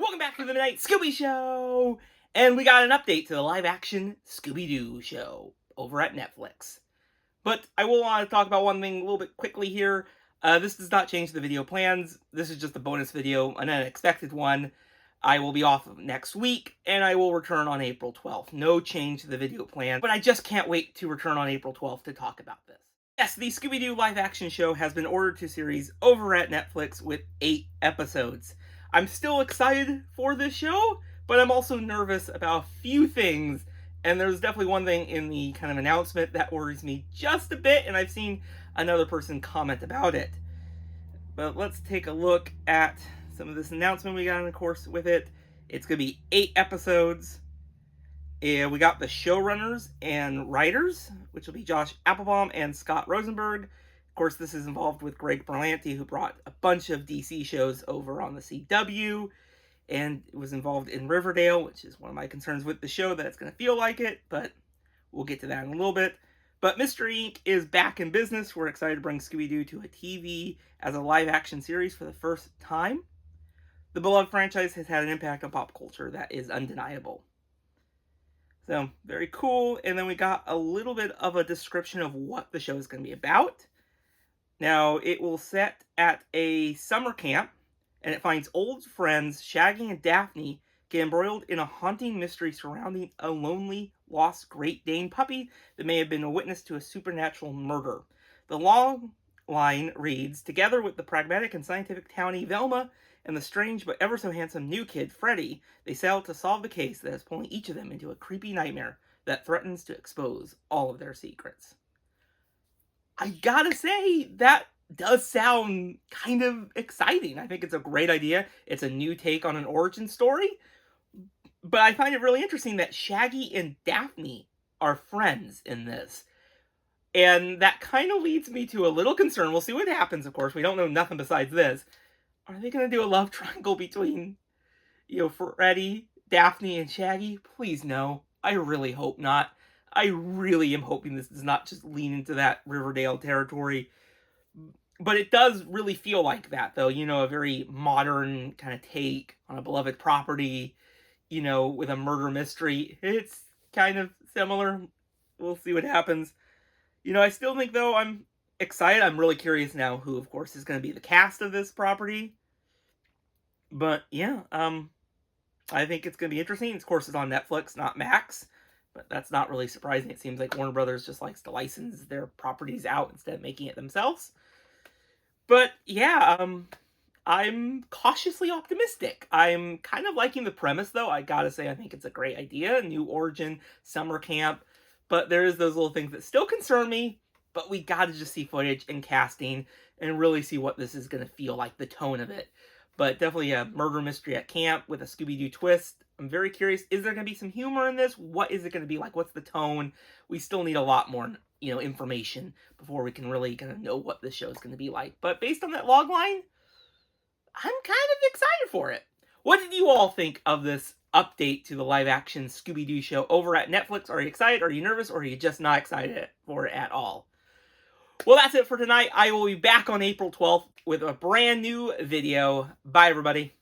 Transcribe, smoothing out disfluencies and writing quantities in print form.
Welcome back to the Midnight Scooby Show! And we got an update to the live-action Scooby-Doo show over at Netflix. But I will want to talk about one thing a little bit quickly here. This does not change the video plans. This is just a bonus video, an unexpected one. I will be off next week, and I will return on April 12th. No change to the video plan, but I just can't wait to return on April 12th to talk about this. Yes, the Scooby-Doo live-action show has been ordered to series over at Netflix with 8 episodes. I'm still excited for this show, but I'm also nervous about a few things, and there's definitely one thing in the kind of announcement that worries me just a bit, and I've seen another person comment about it. But let's take a look at some of this announcement we got, of course, with it. It's going to be 8 episodes. And we got the showrunners and writers, which will be Josh Applebaum and Scott Rosenberg. Of course, this is involved with Greg Berlanti, who brought a bunch of DC shows over on the CW, and was involved in Riverdale, which is one of my concerns with the show, that it's going to feel like it, but we'll get to that in a little bit. But Mystery Inc. is back in business. We're excited to bring Scooby-Doo to a TV as a live-action series for the first time. The beloved franchise has had an impact on pop culture that is undeniable. So, very cool. And then we got a little bit of a description of what the show is going to be about. Now, it will set at a summer camp, and it finds old friends Shaggy and Daphne get embroiled in a haunting mystery surrounding a lonely, lost Great Dane puppy that may have been a witness to a supernatural murder. The long line reads, together with the pragmatic and scientific townie Velma and the strange but ever so handsome new kid, Freddy, they sail to solve the case that is pulling each of them into a creepy nightmare that threatens to expose all of their secrets. I gotta say, that does sound kind of exciting. I think it's a great idea. It's a new take on an origin story. But I find it really interesting that Shaggy and Daphne are friends in this. And that kind of leads me to a little concern. We'll see what happens, of course. We don't know nothing besides this. Are they going to do a love triangle between, Freddy, Daphne, and Shaggy? Please no. I really hope not. I really am hoping this does not just lean into that Riverdale territory. But it does really feel like that, though. A very modern kind of take on a beloved property, with a murder mystery. It's kind of similar. We'll see what happens. I still think, though, I'm excited. I'm really curious now who, of course, is going to be the cast of this property. But, yeah, I think it's going to be interesting. Of course, it's on Netflix, not Max. But that's not really surprising. It seems like Warner Brothers just likes to license their properties out instead of making it themselves. But, yeah, I'm cautiously optimistic. I'm kind of liking the premise, though. I gotta say, I think it's a great idea. New origin, summer camp. But there is those little things that still concern me. But we gotta just see footage and casting and really see what this is going to feel like, the tone of it. But definitely a murder mystery at camp with a Scooby-Doo twist. I'm very curious. Is there going to be some humor in this? What is it going to be like? What's the tone? We still need a lot more, information before we can really kind of know what this show is going to be like. But based on that log line, I'm kind of excited for it. What did you all think of this update to the live-action Scooby-Doo show over at Netflix? Are you excited? Are you nervous? Or are you just not excited for it at all? Well, that's it for tonight. I will be back on April 12th with a brand new video. Bye, everybody.